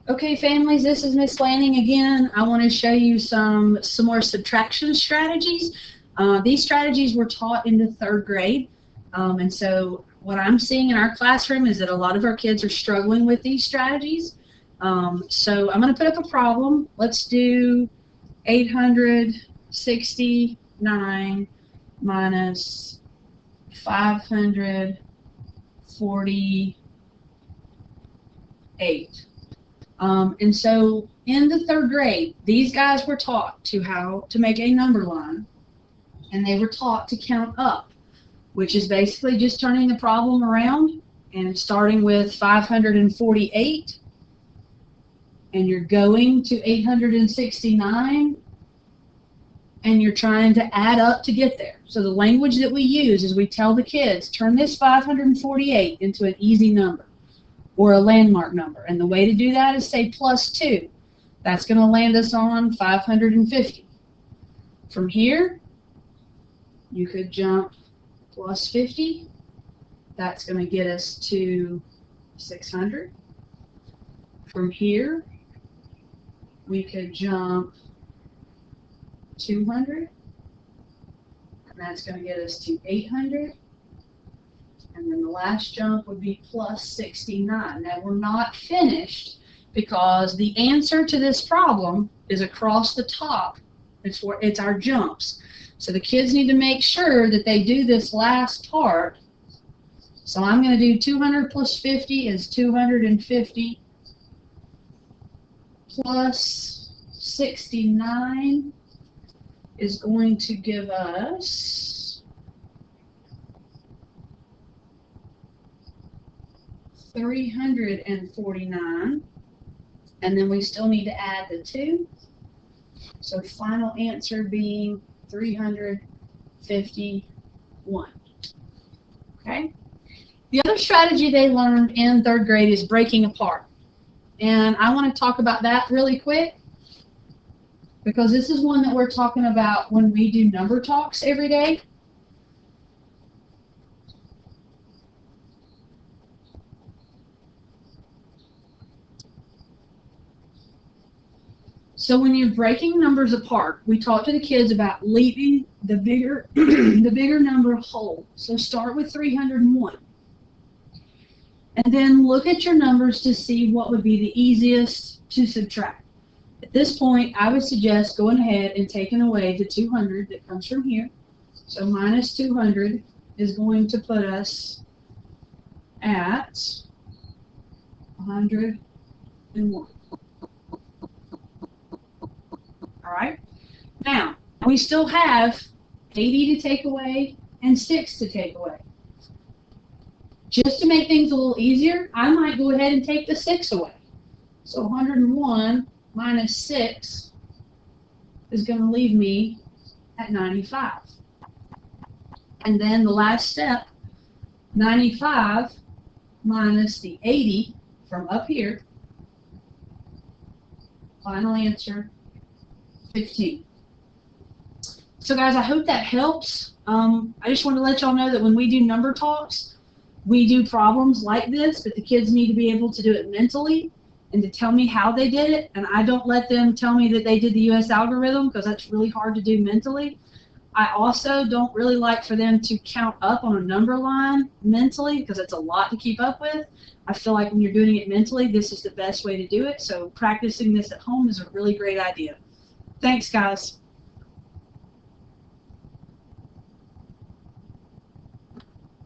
Okay, families, this is Miss Lanning again. I want to show you some more subtraction strategies. These strategies were taught in the 3rd grade, and so what I'm seeing in our classroom is that a lot of our kids are struggling with these strategies. So I'm going to put up a problem. Let's do 869 minus 548. And so in the 3rd grade, these guys were taught how to make a number line, and they were taught to count up, which is basically just turning the problem around and starting with 548, and you're going to 869, and you're trying to add up to get there. So the language that we use is we tell the kids, turn this 548 into an easy number or a landmark number. And the way to do that is say plus 2. That's going to land us on 550. From here, you could jump plus 50. That's going to get us to 600. From here, we could jump 200. And that's going to get us to 800. And then the last jump would be plus 69. Now we're not finished because the answer to this problem is across the top. It's our jumps. So the kids need to make sure that they do this last part. So I'm going to do 200 plus 50 is 250 plus 69 is going to give us 349, and then we still need to add the 2. So final answer being 351. Okay. The other strategy they learned in 3rd grade is breaking apart. And I want to talk about that really quick because this is one that we're talking about when we do number talks every day. So when you're breaking numbers apart, we talk to the kids about leaving the bigger the bigger number whole. So start with 301. And then look at your numbers to see what would be the easiest to subtract. At this point, I would suggest going ahead and taking away the 200 that comes from here. So minus 200 is going to put us at 101. All right. Now, we still have 80 to take away and 6 to take away. Just to make things a little easier, I might go ahead and take the 6 away. So 101 minus 6 is going to leave me at 95. And then the last step, 95 minus the 80 from up here, final answer, 15. So guys, I hope that helps. I just want to let y'all know that when we do number talks, we do problems like this, but the kids need to be able to do it mentally and to tell me how they did it. And I don't let them tell me that they did the US algorithm because that's really hard to do mentally. I also don't really like for them to count up on a number line mentally because it's a lot to keep up with. I feel like when you're doing it mentally, this is the best way to do it. So practicing this at home is a really great idea. Thanks, guys.